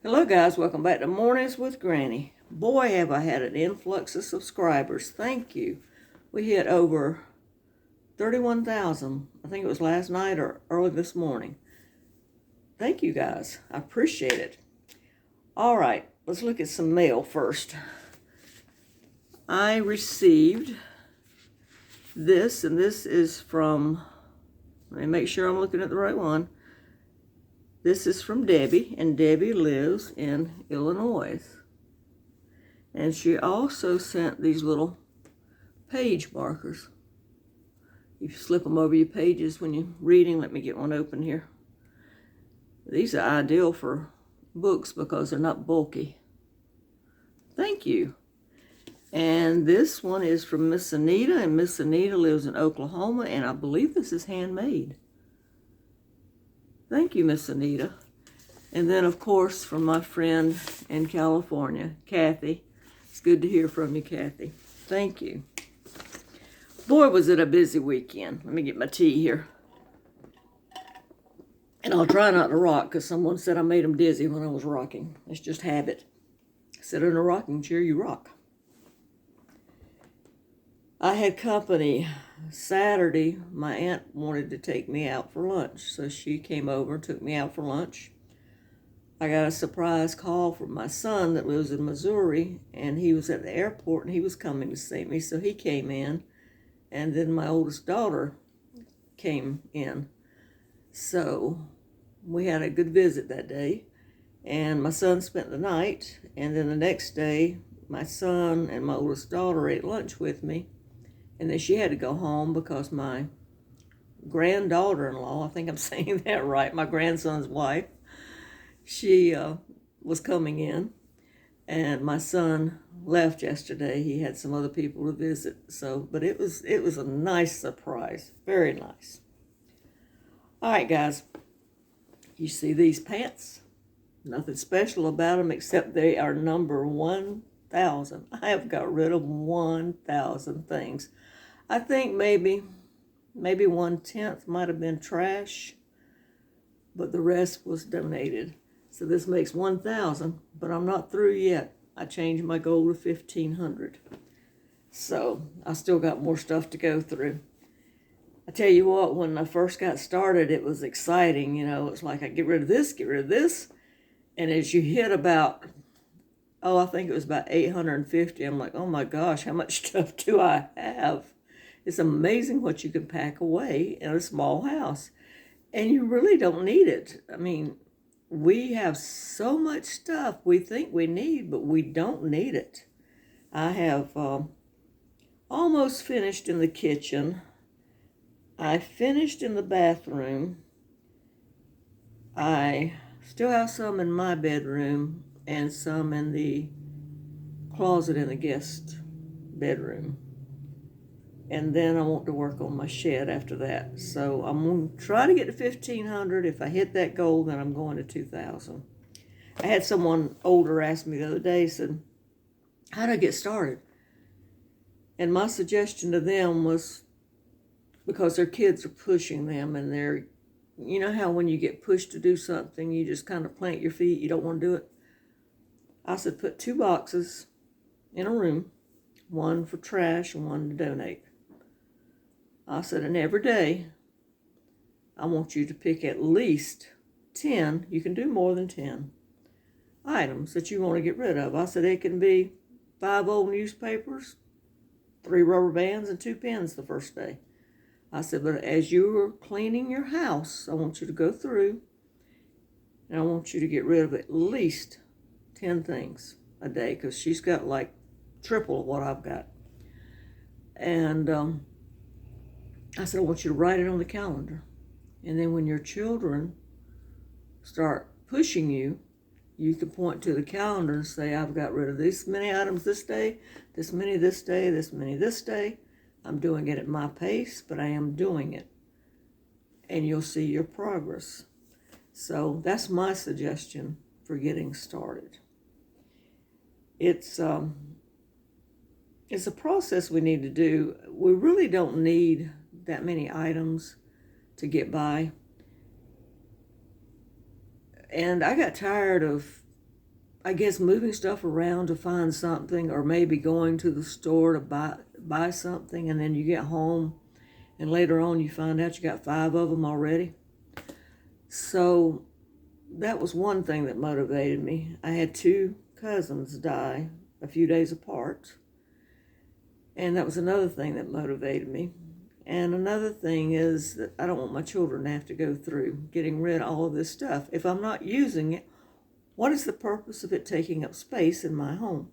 Hello guys, welcome back to Mornings with Granny. Boy, have I had an influx of subscribers. Thank you. We hit over 31,000. I think it was last night or early this morning. Thank you guys. I appreciate it. All right, let's look at some mail first. I received this, and this is from, let me make sure I'm looking at the right one. This is from Debbie, and Debbie lives in Illinois. And she also sent these little page markers. You slip them over your pages when you're reading. Let me get one open here. These are ideal for books because they're not bulky. Thank you. And this one is from Miss Anita, and Miss Anita lives in Oklahoma, and I believe this is handmade. Thank you, Miss Anita. And then, of course, from my friend in California, Kathy. It's good to hear from you, Kathy. Thank you. Boy, was it a busy weekend. Let me get my tea here. And I'll try not to rock because someone said I made them dizzy when I was rocking. It's just habit. Sit in a rocking chair, you rock. I had company Saturday. My aunt wanted to take me out for lunch, so she came over and took me out for lunch. I got a surprise call from my son that lives in Missouri, and he was at the airport, and he was coming to see me, so he came in, and then my oldest daughter came in. So we had a good visit that day, and my son spent the night, and then the next day, my son and my oldest daughter ate lunch with me. And then she had to go home because my granddaughter-in-law, I think I'm saying that right, my grandson's wife, she was coming in. And my son left yesterday. He had some other people to visit. But it was a nice surprise. Very nice. All right, guys. You see these pants? Nothing special about them except they are number 1,000. I have got rid of 1,000 things. I think maybe 1/10 might have been trash, but the rest was donated. So this makes 1,000, but I'm not through yet. I changed my goal to 1,500. So I still got more stuff to go through. I tell you what, when I first got started, it was exciting. It's like I get rid of this. And as you hit about, I think it was about 850, I'm like, oh my gosh, how much stuff do I have? It's amazing what you can pack away in a small house. And you really don't need it. I mean, we have so much stuff we think we need, but we don't need it. I have almost finished in the kitchen. I finished in the bathroom. I still have some in my bedroom and some in the closet in the guest bedroom. And then I want to work on my shed after that. So I'm going to try to get to 1,500. If I hit that goal, then I'm going to 2,000. I had someone older ask me the other day, said, how do I get started? And my suggestion to them was, because their kids are pushing them, and you know how when you get pushed to do something, you just kind of plant your feet, you don't want to do it? I said, put 2 boxes in a room, one for trash and one to donate. I said, and every day, I want you to pick at least 10, you can do more than 10, items that you want to get rid of. I said, it can be 5 old newspapers, 3 rubber bands, and 2 pens the first day. I said, but as you're cleaning your house, I want you to go through, and I want you to get rid of at least 10 things a day, because she's got like triple of what I've got. And I said, I want you to write it on the calendar. And then when your children start pushing you, you can point to the calendar and say, I've got rid of this many items this day, this many this day, this many this day. I'm doing it at my pace, but I am doing it. And you'll see your progress. So that's my suggestion for getting started. It's a process we need to do. We really don't need that many items to get by. And I got tired of I guess moving stuff around to find something, or maybe going to the store to buy something, and then you get home and later on you find out you got 5 of them already. So that was one thing that motivated me. I had 2 cousins die a few days apart, and that was another thing that motivated me. And another thing is that I don't want my children to have to go through getting rid of all of this stuff. If I'm not using it, what is the purpose of it taking up space in my home?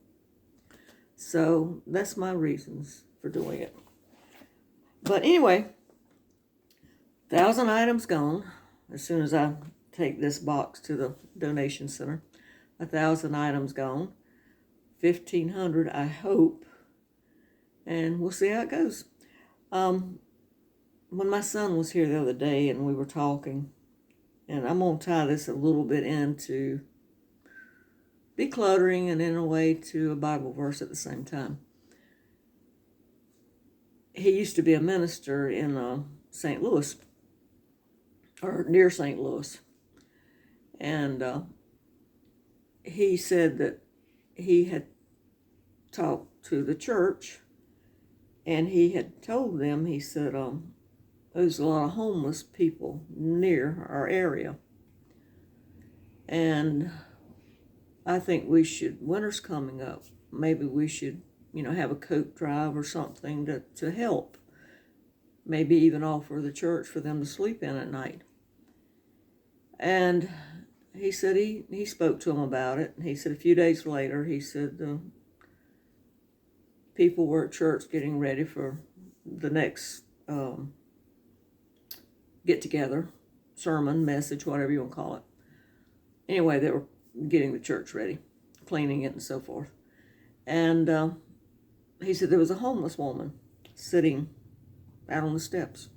So that's my reasons for doing it. But anyway, 1,000 items gone. As soon as I take this box to the donation center, 1,000 items gone. 1,500, I hope. And we'll see how it goes. When my son was here the other day and we were talking, and I'm going to tie this a little bit into decluttering and in a way to a Bible verse at the same time. He used to be a minister in St. Louis, or near St. Louis. And he said that he had talked to the church, and he had told them, he said, there's a lot of homeless people near our area. And I think we should, winter's coming up, maybe we should, have a coat drive or something to help. Maybe even offer the church for them to sleep in at night. And he said he spoke to him about it. He said a few days later, he said people were at church getting ready for the next get-together, sermon, message, whatever you want to call it. Anyway, they were getting the church ready, cleaning it and so forth. And he said there was a homeless woman sitting out on the steps.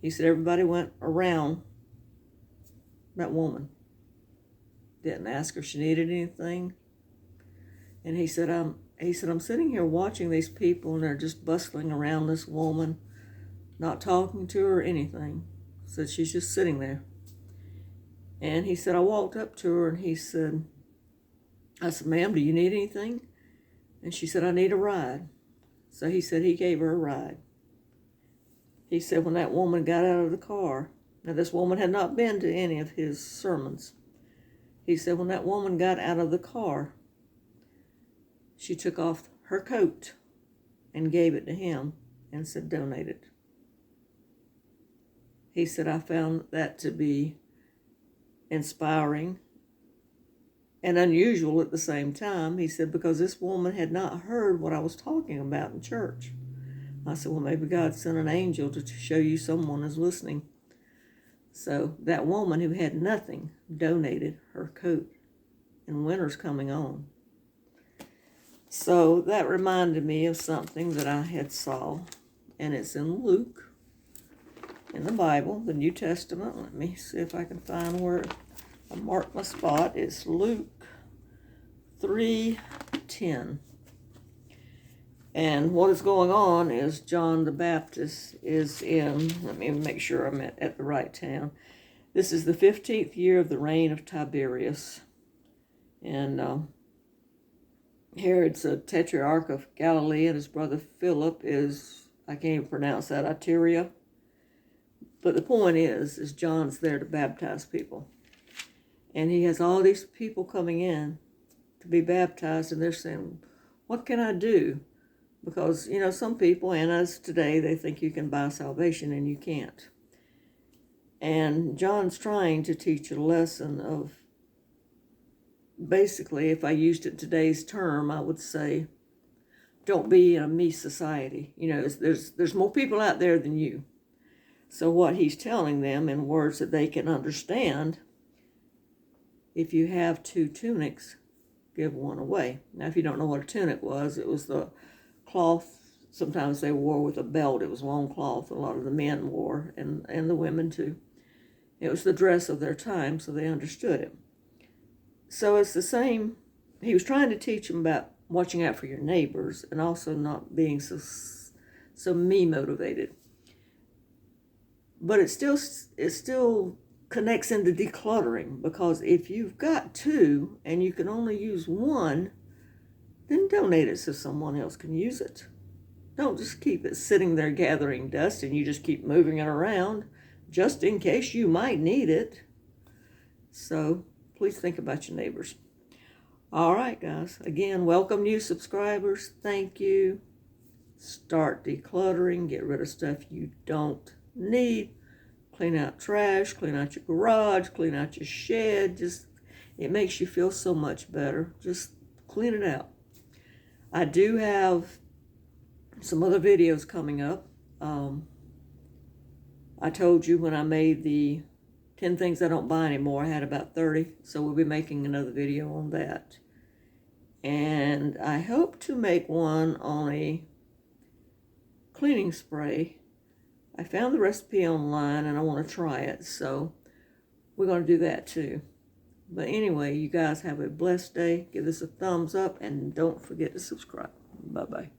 He said everybody went around that woman. Didn't ask her if she needed anything. And he said, I'm sitting here watching these people, and they're just bustling around this woman, not talking to her or anything. Said she's just sitting there. And he said, I walked up to her, and I said, ma'am, do you need anything? And she said, I need a ride. So he said he gave her a ride. He said when that woman got out of the car, now this woman had not been to any of his sermons. He said when that woman got out of the car, she took off her coat and gave it to him and said, donate it. He said, I found that to be inspiring and unusual at the same time. He said, because this woman had not heard what I was talking about in church. I said, well, maybe God sent an angel to show you someone is listening. So that woman who had nothing donated her coat, and winter's coming on. So that reminded me of something that I had saw, and it's in Luke, in the Bible, the New Testament. Let me see if I can find where I marked my spot. It's Luke 3:10. And what is going on is John the Baptist is in, let me make sure I'm at the right town. This is the 15th year of the reign of Tiberius. And Herod's a tetrarch of Galilee, and his brother Philip is, I can't even pronounce that, Iturea. But the point is John's there to baptize people. And he has all these people coming in to be baptized, and they're saying, what can I do? Because, some people, and us today, they think you can buy salvation, and you can't. And John's trying to teach a lesson of, basically, if I used it today's term, I would say, don't be in a me society. There's more people out there than you. So what he's telling them in words that they can understand, if you have 2 tunics, give one away. Now, if you don't know what a tunic was, it was the cloth. Sometimes they wore with a belt. It was long cloth. A lot of the men wore, and the women too. It was the dress of their time, so they understood it. So it's the same. He was trying to teach them about watching out for your neighbors and also not being so me motivated. But it still connects into decluttering, because if you've got two and you can only use one, then donate it so someone else can use it. Don't just keep it sitting there gathering dust and you just keep moving it around just in case you might need it. So please think about your neighbors. All right, guys. Again, welcome new subscribers. Thank you. Start decluttering. Get rid of stuff you don't need. Clean out trash. Clean out your garage. Clean out your shed. It makes you feel so much better. Just clean it out. I do have some other videos coming up. I told you when I made the 10 things I don't buy anymore, I had about 30. So we'll be making another video on that. And I hope to make one on a cleaning spray. I found the recipe online and I want to try it. So we're going to do that too. But anyway, you guys have a blessed day. Give this a thumbs up and don't forget to subscribe. Bye-bye.